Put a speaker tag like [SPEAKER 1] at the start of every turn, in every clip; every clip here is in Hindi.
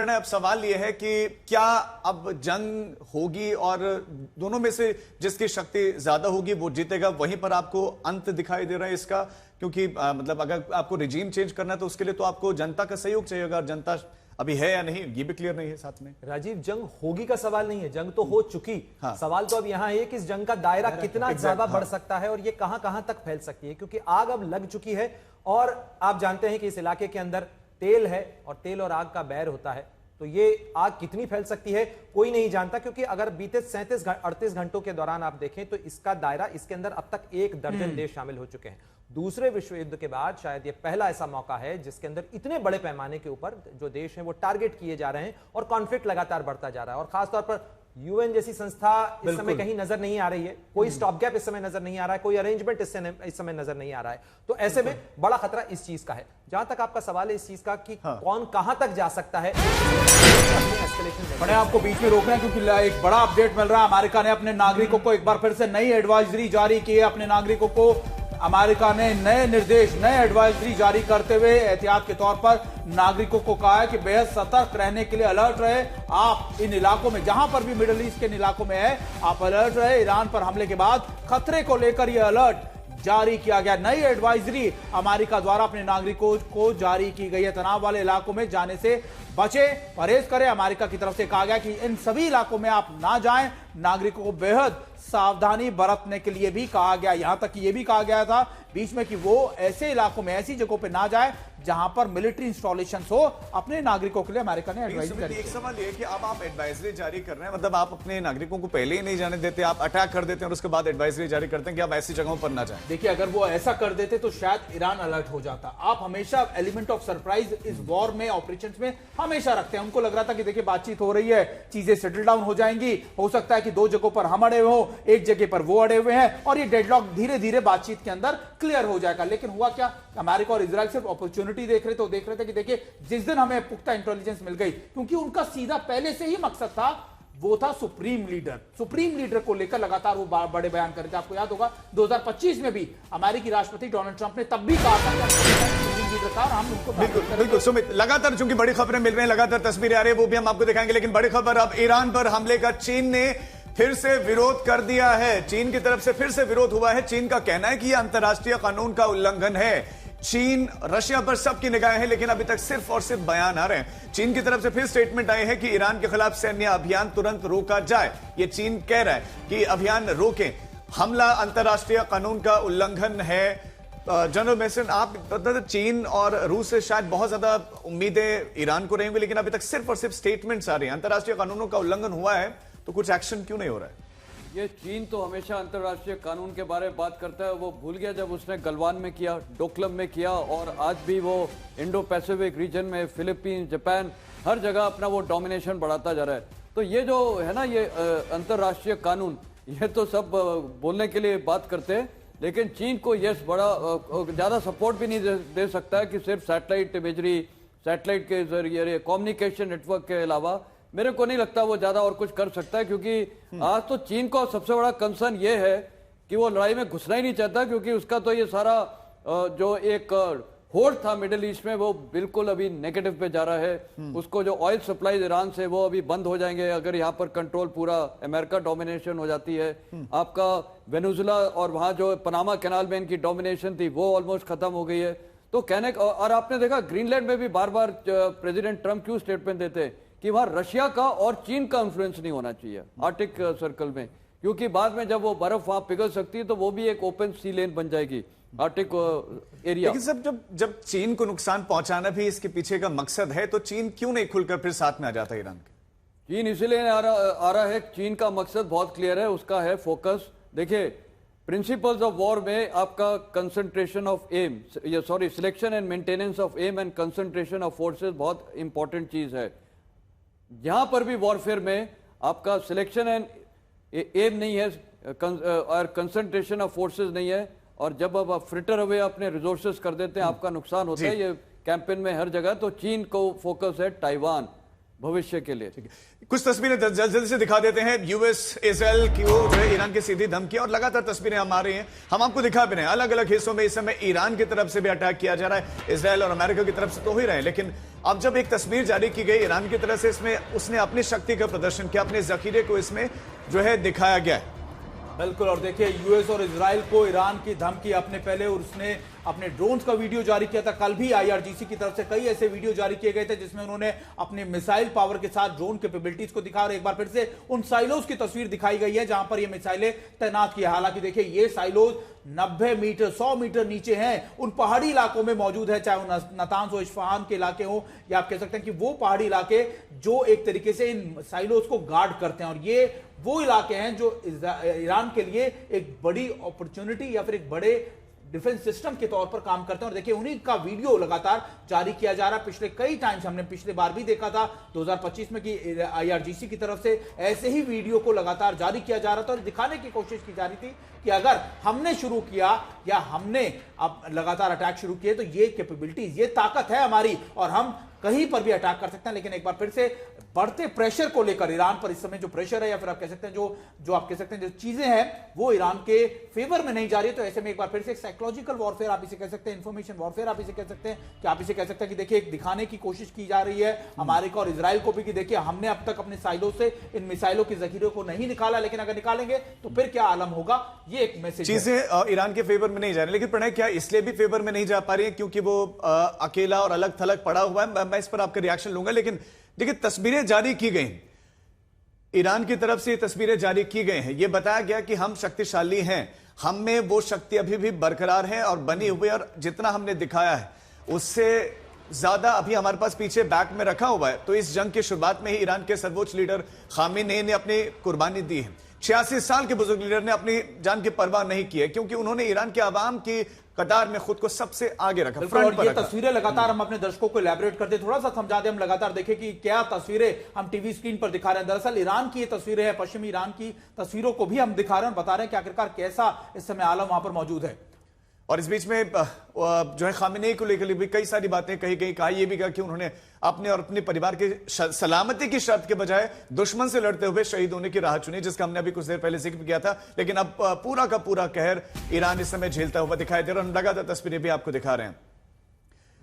[SPEAKER 1] प्रेरणा, अब सवाल यह है कि क्या अब जंग होगी और दोनों में से जिसकी शक्ति ज्यादा होगी वो जीतेगा, वहीं पर आपको अंत दिखाई दे रहा है इसका? क्योंकि मतलब अगर आपको रिजीम चेंज करना है तो उसके लिए तो आपको जनता का सहयोग चाहिए, अगर जनता अभी है या नहीं ये भी क्लियर नहीं है साथ में।
[SPEAKER 2] राजीव, जंग होगी का सवाल नहीं है, जंग तो हो चुकी। हाँ। सवाल तो अब यहां है कि इस जंग का दायरा कितना ज्यादा बढ़ सकता है और ये कहां कहां तक फैल सकती है, क्योंकि आग अब लग चुकी है और आप जानते हैं कि इस इलाके के अंदर तेल है और तेल और आग का बैर होता है, तो ये आग कितनी फैल सकती है कोई नहीं जानता। क्योंकि अगर बीते 37-38 घंटों के दौरान आप देखें तो इसका दायरा, इसके अंदर अब तक 1 दर्जन देश शामिल हो चुके हैं। दूसरे विश्व युद्ध के बाद शायद ये पहला ऐसा मौका है जिसके अंदर इतने बड़े पैमाने के ऊपर जो देश हैं वो टारगेट किए जा रहे हैं और कॉन्फ्लिक्ट लगातार बढ़ता जा रहा है। और खासतौर पर यूएन जैसी संस्था इस समय कहीं नजर नहीं आ रही है, कोई स्टॉप गैप इस समय नजर नहीं आ रहा है, कोई अरेंजमेंट इस समय नजर नहीं आ रहा है। तो ऐसे में बड़ा खतरा इस चीज का है। जहां तक आपका सवाल है इस चीज का कि कौन कहां तक जा सकता है,
[SPEAKER 3] बड़े आपको बीच में रोक रहे हैं क्योंकि एक बड़ा अपडेट मिल रहा है। अमेरिका ने अपने नागरिकों को एक बार फिर से नई एडवाइजरी जारी की है। अपने नागरिकों को अमेरिका ने नए निर्देश, नए एडवाइजरी जारी करते हुए एहतियात के तौर पर नागरिकों को कहा है कि बेहद सतर्क रहने के लिए अलर्ट रहे। आप इन इलाकों में, जहां पर भी मिडिल ईस्ट के इलाकों में है, आप अलर्ट रहे। ईरान पर हमले के बाद खतरे को लेकर यह अलर्ट जारी किया गया। नई एडवाइजरी अमेरिका द्वारा अपने नागरिकों को जारी की गई है। तनाव वाले इलाकों में जाने से बचे, परहेज करें। अमेरिका की तरफ से कहा गया कि इन सभी इलाकों में आप ना जाएं। नागरिकों को बेहद सावधानी बरतने के लिए भी कहा गया। यहां तक कि यह भी कहा गया था बीच में कि वो ऐसे इलाकों में, ऐसी जगहों पे ना जाए जहां पर मिलिट्री इंस्टॉलेशन हो। अपने नागरिकों के लिए अमेरिका ने एडवाइजरी।
[SPEAKER 1] एक सवाल ये कि अब आप एडवाइजरी जारी कर रहे हैं, मतलब आप अपने नागरिकों को पहले ही नहीं जाने देते, आप अटैक कर देते हैं और उसके बाद एडवाइजरी जारी करते हैं कि आप ऐसी जगहों पर ना जाएं।
[SPEAKER 3] देखिए, अगर वो ऐसा कर देते तो शायद ईरान अलर्ट हो जाता। आप हमेशा एलिमेंट ऑफ सरप्राइज इस वॉर में, ऑपरेशंस में हमेशा रखते हैं। उनको लग रहा था कि देखिए बातचीत हो रही है, चीजें सेटल डाउन हो जाएंगी, हो सकता है कि 2 जगहों पर हम अड़े हुए हो, एक जगह पर वो अड़े हुए हैं और ये डेडलॉक धीरे धीरे बातचीत के अंदर क्लियर हो जाएगा। लेकिन हुआ क्या, अमेरिका और इजराइल सिर्फ अपॉर्चुनिटी देख रहे थे कि देखिए जिस दिन हमें पुख्ता इंटेलिजेंस मिल गई, क्योंकि उनका सीधा पहले से ही मकसद था, वो था सुप्रीम लीडर को लेकर लगातार वो बड़े बयान कर रहे थे। आपको याद होगा 2025 में भी अमेरिकी राष्ट्रपति डोनाल्ड ट्रंप ने तब भी कहा था सुप्रीम लीडर था, हम उनको
[SPEAKER 1] बिल्कुल। सुमित, लगातार चूंकि बड़ी खबरें मिल रही हैं, लगातार तस्वीरें आ रही है, वो भी हम आपको दिखाएंगे। लेकिन बड़ी खबर अब ईरान पर हमले का चीन ने फिर से विरोध कर दिया है। चीन की तरफ से फिर से विरोध हुआ है। चीन का कहना है कि यह अंतर्राष्ट्रीय कानून का उल्लंघन है। चीन, रशिया पर सबकी निगाहें हैं, लेकिन अभी तक सिर्फ और सिर्फ बयान आ रहे हैं। चीन की तरफ से फिर स्टेटमेंट आए हैं कि ईरान के खिलाफ सैन्य अभियान तुरंत रोका जाए। यह चीन कह रहा है कि अभियान रोकें, हमला अंतर्राष्ट्रीय कानून का उल्लंघन है। जनरल मेसन, आप चीन और रूस से शायद बहुत ज्यादा उम्मीदें ईरान को रहेंगी, लेकिन अभी तक सिर्फ और सिर्फ स्टेटमेंट्स आ रही हैं। अंतर्राष्ट्रीय कानूनों का उल्लंघन हुआ है तो कुछ एक्शन क्यों नहीं हो रहा है?
[SPEAKER 4] ये चीन तो हमेशा अंतर्राष्ट्रीय कानून के बारे में बात करता है। वो भूल गया जब उसने गलवान में किया, डोकलम में किया, और आज भी वो इंडो पैसिफिक रीजन में, फिलीपींस, जापान, हर जगह अपना वो डोमिनेशन बढ़ाता जा रहा है। तो ये जो है ना, ये अंतर्राष्ट्रीय कानून, ये तो सब बोलने के लिए बात करते हैं, लेकिन चीन को ये बड़ा ज़्यादा सपोर्ट भी नहीं दे सकता है कि सिर्फ सैटेलाइट इमेजरी, सैटेलाइट के जरिए कम्युनिकेशन नेटवर्क के अलावा मेरे को नहीं लगता वो ज्यादा और कुछ कर सकता है। क्योंकि आज तो चीन को सबसे बड़ा कंसर्न ये है कि वो लड़ाई में घुसना ही नहीं चाहता, क्योंकि उसका तो ये सारा जो एक होड़ था मिडिल ईस्ट में, वो बिल्कुल अभी नेगेटिव पे जा रहा है। उसको जो ऑयल सप्लाई ईरान से, वो अभी बंद हो जाएंगे अगर यहाँ पर कंट्रोल पूरा अमेरिका डोमिनेशन हो जाती है। आपका वेनेजुला और वहां जो पनामा कैनाल में इनकी डोमिनेशन थी, वो ऑलमोस्ट खत्म हो गई है। तो कहने, और आपने देखा ग्रीनलैंड में भी बार बार प्रेसिडेंट ट्रंप क्यों स्टेटमेंट देते हैं कि वहां रशिया का और चीन का इंफ्लुएंस नहीं होना चाहिए आर्टिक सर्कल में, क्योंकि बाद में जब वो बर्फ वहां पिघल सकती है तो वो भी एक ओपन सी लेन बन जाएगी आर्टिक एरिया।
[SPEAKER 1] लेकिन सब जब चीन को नुकसान पहुंचाना भी इसके पीछे का मकसद है, तो चीन क्यों नहीं खुलकर फिर साथ में आ जाता ईरान के?
[SPEAKER 4] चीन इसीलिए आ रहा है। चीन का मकसद बहुत क्लियर है, उसका है फोकस। देखिए, प्रिंसिपल्स ऑफ वॉर में आपका concentration of aim, selection and maintenance of aim and concentration of forces बहुत इंपॉर्टेंट चीज है। यहां पर भी वॉरफेयर में आपका सिलेक्शन एंड एम नहीं है और कंसंट्रेशन ऑफ फोर्सेस नहीं है, और जब अब आप फ्रिटर अवे अपने रिसोर्सेज कर देते हैं, आपका नुकसान होता है। ये कैंपेन में हर जगह। तो चीन को फोकस है ताइवान, भविष्य के लिए।
[SPEAKER 1] कुछ तस्वीरें जल्दी से दिखा देते हैं। यूएस इजराइल की वो जो है ईरान की सीधी धमकी, और लगातार तस्वीरें हम आ रही हैं, हम आपको दिखा भी रहे हैं। अलग अलग हिस्सों में इस समय ईरान की तरफ से भी अटैक किया जा रहा है, इजराइल और अमेरिका की तरफ से तो हो ही रहे हैं, लेकिन अब जब एक तस्वीर जारी की गई ईरान की तरफ से, इसमें उसने अपनी शक्ति का प्रदर्शन किया, अपने जखीरे को इसमें जो है दिखाया गया है।
[SPEAKER 3] बिल्कुल, और देखिए यूएस और इजराइल को ईरान की धमकी, अपने पहले उसने अपने ड्रोन्स का वीडियो जारी किया था। कल भी आईआरजीसी की तरफ से कई ऐसे वीडियो जारी किए गए थे जिसमें उन्होंने अपने मिसाइल पावर के साथ ड्रोन कैपेबिलिटीज को दिखा, और एक बार फिर से उन साइलोज की तस्वीर दिखाई गई है जहां पर ये मिसाइलें तैनात की है। हालांकि देखिए ये साइलोज 90 मीटर 100 मीटर नीचे हैं, उन पहाड़ी इलाकों में मौजूद है, चाहे वो नातांज हो, इस्फहान के इलाके हो, या आप कह सकते हैं कि वो पहाड़ी इलाके जो एक तरीके से इन साइलोज को गार्ड करते हैं। और ये वो इलाके हैं जो ईरान के लिए एक बड़ी अपॉर्चुनिटी या फिर एक बड़े डिफेंस सिस्टम के तौर पर काम करते हैं। और देखिए उन्हीं का वीडियो लगातार जारी किया जा रहा है। पिछले कई टाइम्स हमने पिछले बार भी देखा था 2025 में कि आईआरजीसी की तरफ से ऐसे ही वीडियो को लगातार जारी किया जा रहा था और दिखाने की कोशिश की जा रही थी कि अगर हमने शुरू किया या हमने अब लगातार अटैक शुरू किए तो ये कैपेबिलिटीज, ये ताकत है हमारी और हम कहीं पर भी अटैक कर सकते हैं। लेकिन एक बार फिर से बढ़ते प्रेशर को लेकर ईरान पर इस समय जो प्रेशर है, या फिर आप कह सकते हैं जो आप कह सकते हैं जो चीजें हैं वो ईरान के फेवर में नहीं जा रही है। तो ऐसे में एक बार फिर से एक साइकोलॉजिकल वॉरफेयर आप इसे कह सकते हैं, इंफॉर्मेशन वॉरफेयर आप इसे कह सकते हैं, कि आप इसे कह सकते हैं कि देखिए एक दिखाने की कोशिश की जा रही है अमेरिका और इजराइल को भी कि देखिए हमने अब तक अपने साइलों से इन मिसाइलों की जखीरे को नहीं निकाला, लेकिन अगर निकालेंगे तो फिर क्या आलम होगा। ये एक मैसेज
[SPEAKER 1] चीजें ईरान के फेवर में नहीं जा रही, लेकिन प्रणय क्या इसलिए भी फेवर में नहीं जा पा रही है क्योंकि वो अकेला और अलग थलग पड़ा हुआ है? मैं इस पर आपका रिएक्शन लूंगा, लेकिन देखिए तस्वीरें जारी की गई, ईरान की तरफ से तस्वीरें जारी की गई हैं, यह बताया गया कि हम शक्तिशाली हैं, हम में वो शक्ति अभी भी बरकरार है और बनी हुई है, और जितना हमने दिखाया है उससे ज्यादा अभी हमारे पास पीछे बैक में रखा हुआ है। तो इस जंग की शुरुआत में ही ईरान के सर्वोच्च लीडर खामेनेई ने अपनी कुर्बानी दी है। 86 साल के बुजुर्ग लीडर ने अपनी जान की परवाह नहीं की है क्योंकि उन्होंने ईरान के आवाम की कतार में खुद को सबसे आगे रखा, फ्रंट पर
[SPEAKER 3] ये
[SPEAKER 1] रखा।
[SPEAKER 3] तस्वीरें लगातार हम अपने दर्शकों को इलैबोरेट करते, थोड़ा सा समझा दे, हम लगातार देखें कि क्या तस्वीरें हम टीवी स्क्रीन पर दिखा रहे हैं। दरअसल ईरान की ये तस्वीरें हैं, पश्चिमी ईरान की तस्वीरों को भी हम दिखा रहे हैं, बता रहे हैं कि आखिरकार कैसा इस समय आलम वहां पर मौजूद है।
[SPEAKER 1] और इस बीच में जो है खामेनेई को लेकर भी कई सारी बातें कही गई, कहा यह भी कहा कि उन्होंने अपने और अपने परिवार के सलामती की शर्त के बजाय दुश्मन से लड़ते हुए शहीद होने की राह चुनी, जिसका हमने अभी कुछ देर पहले जिक्र किया था। लेकिन अब पूरा का पूरा कहर ईरान इस समय झेलता हुआ दिखाई दे रहा है। हम लगातार तस्वीरें भी आपको दिखा रहे हैं।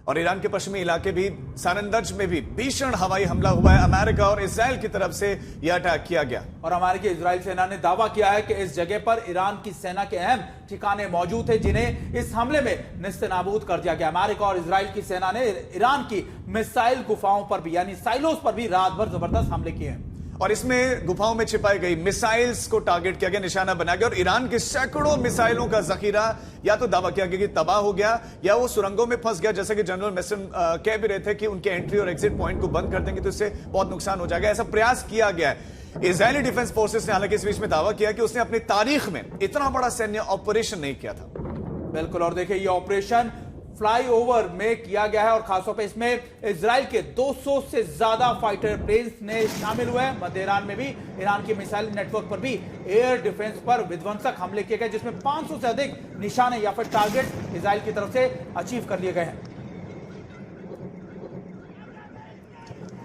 [SPEAKER 1] और ईरान के पश्चिमी इलाके भी सारंदर्ज में भी भीषण हवाई हमला हुआ है, अमेरिका और इजराइल की तरफ से यह अटैक किया गया।
[SPEAKER 3] और अमेरिकी इजराइल सेना ने दावा किया है कि इस जगह पर ईरान की सेना के अहम ठिकाने मौजूद थे जिन्हें इस हमले में निस्तेनाबूद कर दिया गया। अमेरिका और इजराइल की सेना ने ईरान की मिसाइल गुफाओं पर भी, यानी साइलोस पर भी रात भर जबरदस्त हमले किए हैं।
[SPEAKER 1] और इसमें गुफाओं में छिपाई गई मिसाइल्स को टारगेट किया गया, निशाना बनाया गया, और ईरान के सैकड़ों मिसाइलों का जखीरा या तो दावा किया गया कि तबाह हो गया या वो सुरंगों में फंस गया। जैसा कि जनरल मेसन कह भी रहे थे कि उनके एंट्री और एग्जिट पॉइंट को बंद कर देंगे तो इससे बहुत नुकसान हो जाएगा। ऐसा प्रयास किया गया है। इजरायली डिफेंस फोर्सेस ने हालांकि इस बीच में दावा किया कि उसने अपनी तारीख में इतना बड़ा सैन्य ऑपरेशन नहीं किया था।
[SPEAKER 3] बिल्कुल, और देखिए ये ऑपरेशन फ्लाईओवर में किया गया है और खासतौर पे इसमें इजराइल के 200 से ज्यादा फाइटर प्लेन्स ने शामिल हुए हैं। मध्य ईरान में भी ईरान के मिसाइल नेटवर्क पर भी एयर डिफेंस पर विध्वंसक हमले किए गए, जिसमें 500 से अधिक निशाने या फिर टारगेट इजराइल की तरफ से अचीव कर लिए गए हैं।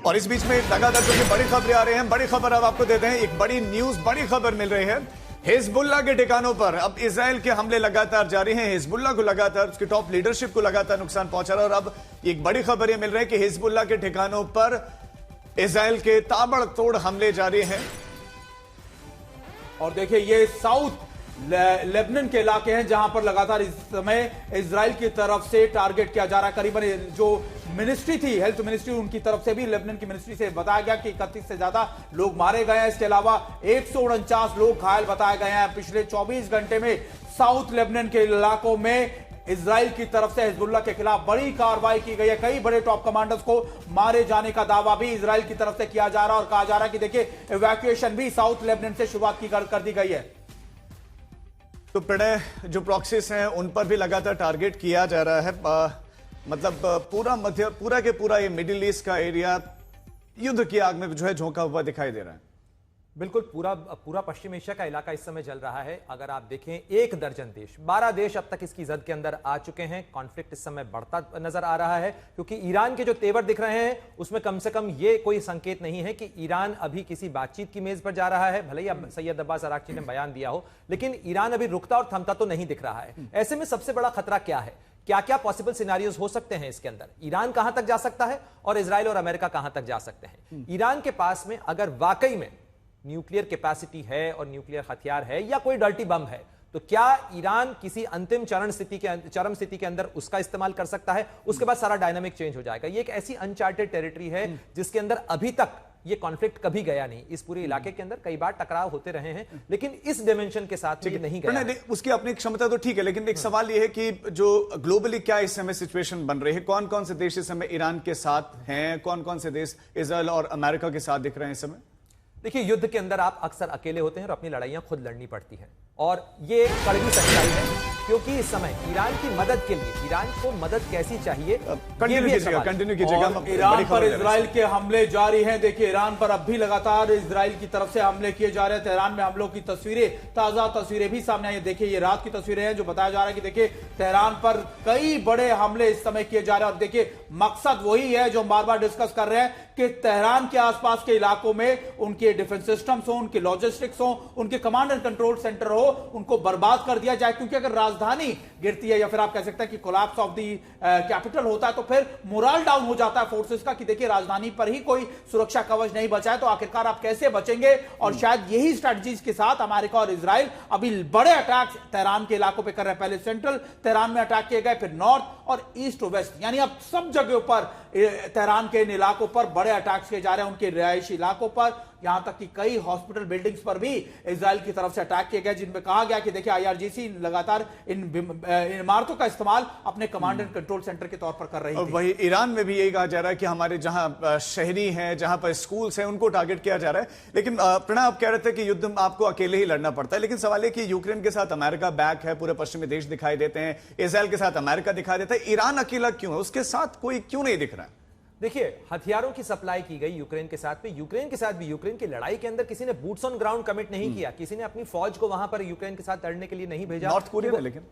[SPEAKER 1] और इस बीच में लगातार जो बड़ी खबरें आ रही हैं, बड़ी खबर अब आपको देते हैं, एक बड़ी न्यूज, बड़ी खबर मिल रही है। हिजबुल्ला के ठिकानों पर अब इजराइल के हमले लगातार जारी हैं। हिजबुल्ला को लगातार, उसकी टॉप लीडरशिप को लगातार नुकसान पहुंचा रहा है। और अब एक बड़ी खबर यह मिल रही है कि हिजबुल्ला के ठिकानों पर इजराइल के ताबड़तोड़ हमले जारी हैं।
[SPEAKER 3] और देखिए ये साउथ लेबनान के इलाके हैं जहां पर लगातार इस समय इजराइल की तरफ से टारगेट किया जा रहा है। करीबन जो मिनिस्ट्री थी, हेल्थ मिनिस्ट्री, उनकी तरफ से भी, लेबनान की मिनिस्ट्री से बताया गया कि 31 से ज्यादा लोग मारे गए हैं। इसके अलावा 149 लोग घायल बताए गए हैं। पिछले 24 घंटे में साउथ लेबनान के इलाकों में इजराइल की तरफ से हिजबुल्ला के खिलाफ बड़ी कार्रवाई की गई है। कई बड़े टॉप कमांडर्स को मारे जाने का दावा भी इजराइल की तरफ से किया जा रहा है और कहा जा रहा है कि देखिए इवैक्यूएशन भी साउथ लेबनान से शुरुआत कर दी गई है।
[SPEAKER 1] तो प्रणय, जो प्रॉक्सीज हैं उन पर भी लगातार टारगेट किया जा रहा है। मतलब पूरा के पूरा ये मिडिल ईस्ट का एरिया युद्ध की आग में जो है झोंका हुआ दिखाई दे रहा है।
[SPEAKER 2] बिल्कुल पूरा पश्चिम एशिया का इलाका इस समय जल रहा है। अगर आप देखें 1 दर्जन देश, 12 देश अब तक इसकी जद के अंदर आ चुके हैं। कॉन्फ्लिक्ट इस समय बढ़ता नजर आ रहा है क्योंकि ईरान के जो तेवर दिख रहे हैं उसमें कम से कम ये कोई संकेत नहीं है कि ईरान अभी किसी बातचीत की मेज पर जा रहा है। भले ही अब सैयद अब्बास अराक्ची ने बयान दिया हो, लेकिन ईरान अभी रुकता और थमता तो नहीं दिख रहा है। ऐसे में सबसे बड़ा खतरा क्या है, क्या क्या पॉसिबल सिनेरियोज हो सकते हैं इसके अंदर? ईरान कहां तक जा सकता है और इजराइल और अमेरिका कहां तक जा सकते हैं? ईरान के पास में अगर वाकई में न्यूक्लियर कैपेसिटी है और न्यूक्लियर हथियार है या कोई डर्टी बम है, तो क्या ईरान किसी अंतिम चरम स्थिति के अंदर उसका इस्तेमाल कर सकता है? उसके बाद सारा डायनामिक चेंज हो जाएगा। ये एक ऐसी अनचार्टेड टेरिटरी है जिसके अंदर अभी तक ये कॉन्फ्लिक्ट कभी गया नहीं। इस पूरे इलाके के अंदर कई बार टकराव होते रहे हैं, लेकिन इस डिमेंशन के साथ ये नहीं गया है।
[SPEAKER 1] उसकी अपनी क्षमता तो ठीक है, लेकिन एक सवाल ये है कि जो ग्लोबली क्या इस समय सिचुएशन बन रही है, कौन कौन से देश इस समय ईरान के साथ हैं, कौन कौन से देश इजराइल और अमेरिका के साथ दिख रहे हैं इस समय?
[SPEAKER 2] देखिए, युद्ध के अंदर आप अक्सर अकेले होते हैं और अपनी लड़ाइयां खुद लड़नी पड़ती हैं, और ये कड़वी सच्चाई है क्योंकि इस समय ईरान की मदद के लिए, ईरान को मदद कैसी चाहिए,
[SPEAKER 1] कंटिन्यू कीजिएगा।
[SPEAKER 3] ईरान पर इजराइल के हमले जारी हैं। देखिए, ईरान पर अब भी लगातार इजराइल की तरफ से हमले किए जा रहे हैं। तेहरान में हमलों की तस्वीरें, ताजा तस्वीरें भी सामने आई है। देखिए, ये रात की तस्वीरें हैं जो बताया जा रहा है कि देखिए तेहरान पर कई बड़े हमले इस समय किए जा रहे हैं। और देखिए, मकसद वही है जो बार बार डिस्कस कर रहे हैं कि तेहरान के आसपास के इलाकों में उनके डिफेंस सिस्टम्स हो, उनके लॉजिस्टिक्स हो, उनके कमांड एंड कंट्रोल सेंटर हो, उनको बर्बाद कर दिया जाए। क्योंकि अगर राजधानी गिरती है या फिर आप कह सकते हैं कि कोलैप्स ऑफ दी कैपिटल होता है, तो फिर मोरल डाउन हो जाता है फोर्सेस का कि देखिए राजधानी पर ही कोई सुरक्षा कवच नहीं बचा है, तो आखिरकार आप कैसे बचेंगे? और शायद यही स्ट्रेटजीज के साथ अमेरिका और इजराइल अभी बड़े अटैक तेहरान के इलाकों पर कर रहे हैं। पहले सेंट्रल तेहरान में अटैक किए गए, फिर नॉर्थ और ईस्ट और वेस्ट, यानी अब सब जगहों पर तेहरान के इन इलाकों पर बड़े अटैक्स किए जा रहे हैं, उनके रिहायशी इलाकों पर, यहां तक कि कई हॉस्पिटल बिल्डिंग्स पर भी इजराइल की तरफ से अटैक किए गए, जिनमें कहा गया कि देखिए आईआरजीसी लगातार इन इमारतों का इस्तेमाल अपने कमांड एंड कंट्रोल सेंटर के तौर पर कर रही थी।
[SPEAKER 1] वही ईरान में भी यही कहा जा रहा है कि हमारे जहां शहरी हैं, जहां पर स्कूल्स हैं, उनको टारगेट किया जा रहा है। लेकिन प्रणय, आप कह रहे थे कि युद्ध आपको अकेले ही लड़ना पड़ता है, लेकिन सवाल है कि यूक्रेन के साथ अमेरिका बैक है, पूरे पश्चिमी देश दिखाई देते हैं, इजराइल के साथ अमेरिका दिखाई देता है, ईरान अकेला क्यों है? उसके साथ कोई क्यों नहीं दिख रहा है?
[SPEAKER 2] देखिए, हथियारों की सप्लाई की गई यूक्रेन के साथ में, यूक्रेन के साथ भी यूक्रेन की लड़ाई के अंदर किसी ने बूट्स ऑन ग्राउंड कमिट नहीं किया, किसी ने अपनी फौज को वहां पर यूक्रेन के साथ लड़ने के लिए नहीं भेजा।
[SPEAKER 1] नॉर्थ कोरिया ने, लेकिन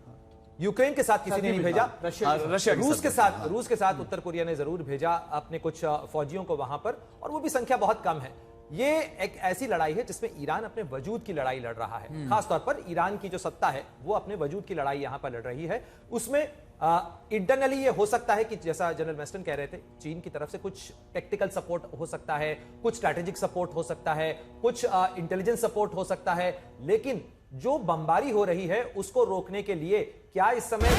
[SPEAKER 2] यूक्रेन के साथ किसी ने नहीं भेजा।
[SPEAKER 1] रशिया
[SPEAKER 2] रूस के साथ उत्तर कोरिया ने जरूर भेजा अपने कुछ फौजियों को वहां पर, और वो भी संख्या बहुत कम है। ये एक ऐसी लड़ाई है जिसमें ईरान अपने वजूद की लड़ाई लड़ रहा है। खासतौर पर ईरान की जो सत्ता है वो अपने वजूद की लड़ाई यहां पर लड़ रही है। उसमें इंटरनली ये हो सकता है कि जैसा जनरल वेस्टर्न कह रहे थे, चीन की तरफ से कुछ टेक्निकल सपोर्ट हो सकता है, कुछ स्ट्रैटेजिक सपोर्ट हो सकता है, कुछ इंटेलिजेंस सपोर्ट हो सकता है, लेकिन जो बमबारी हो रही है उसको रोकने के लिए क्या इस समय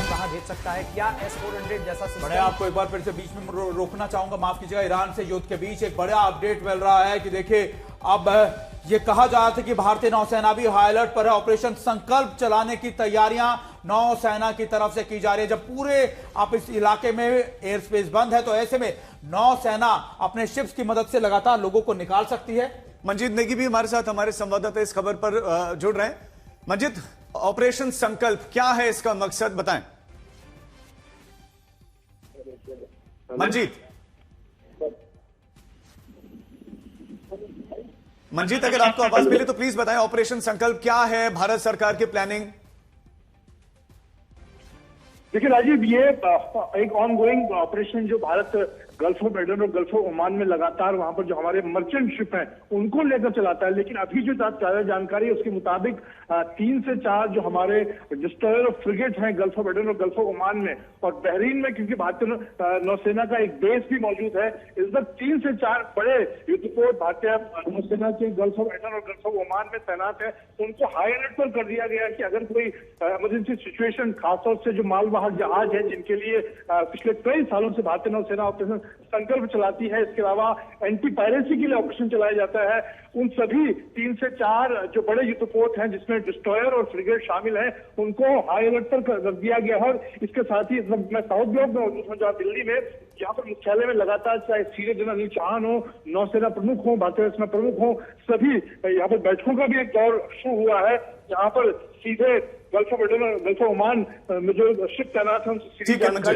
[SPEAKER 2] कहां भेज सकता है? क्या S-400 जैसा सिस्टम?
[SPEAKER 3] बड़े आपको एक बार फिर से बीच में रोकना चाहूंगा, माफ कीजिएगा। ईरान से युद्ध के बीच एक बड़ा अपडेट मिल रहा है कि देखिए अब ये कहा जा रहा था कि भारतीय नौसेना भी हाई अलर्ट पर है। ऑपरेशन संकल्प चलाने की तैयारियां नौसेना की तरफ से की जा रही है। जब पूरे आप इस इलाके में एयर स्पेस बंद है, तो ऐसे में नौसेना अपने शिप्स की मदद से लगातार लोगों को निकाल सकती है।
[SPEAKER 1] मंजीत नेगी भी हमारे साथ, हमारे संवाददाता इस खबर पर जुड़ रहे हैं। मंजीत, ऑपरेशन संकल्प क्या है, इसका मकसद बताएं। मंजीत, अगर आपको आवाज मिले तो प्लीज बताएं, ऑपरेशन संकल्प क्या है, भारत सरकार की प्लानिंग?
[SPEAKER 5] देखिए राजीव, ये एक ऑनगोइंग ऑपरेशन जो भारत गल्फ ऑफ एडन और गल्फ ऑफ ओमान में लगातार वहां पर जो हमारे मर्चेंट शिप हैं उनको लेकर चलाता है। लेकिन अभी जो ताजा जानकारी है उसके मुताबिक 3 से 4 जो हमारे डिस्ट्रॉयर और फ्रिगेट हैं गल्फ ऑफ एडन और गल्फ ऑफ ओमान में, और बहरीन में क्योंकि भारतीय नौसेना का एक बेस भी मौजूद है, इस वक्त 3 से 4 बड़े युद्धपोत भारतीय नौसेना के गल्फ ऑफ एडन और गल्फ ऑफ ओमान में तैनात है। उनको हाई अलर्ट पर कर दिया गया कि अगर कोई इमरजेंसी सिचुएशन, खासतौर से जो मालवाहक जहाज है जिनके लिए पिछले कई सालों से भारतीय नौसेना ऑपरेशन संकल्प चलाती है, इसके अलावा एंटी पायरेसी के लिए ऑपरेशन चलाया जाता है, उन सभी 3 से 4 जो बड़े युद्धपोत हैं जिसमें डिस्ट्रॉयर और फ्रिगेट शामिल हैं, उनको हाई अलर्ट पर कर दिया गया है। और इसके साथ ही मैं साउथ ब्लॉक में मौजूद हूं, जहां दिल्ली में, यहाँ पर मुख्यालय में लगातार चाहे सीनियर जनरल अनिल चौहान हो, नौसेना प्रमुख हो, भारतीय नौसेना प्रमुख हो, सभी यहाँ पर बैठकों का भी एक दौर शुरू हुआ है। यहाँ पर सीधे गल्फ ऑफ एडन और गल्फ ऑफ ओमान में जो शिप तैनात है उनसे सीधी जानकारी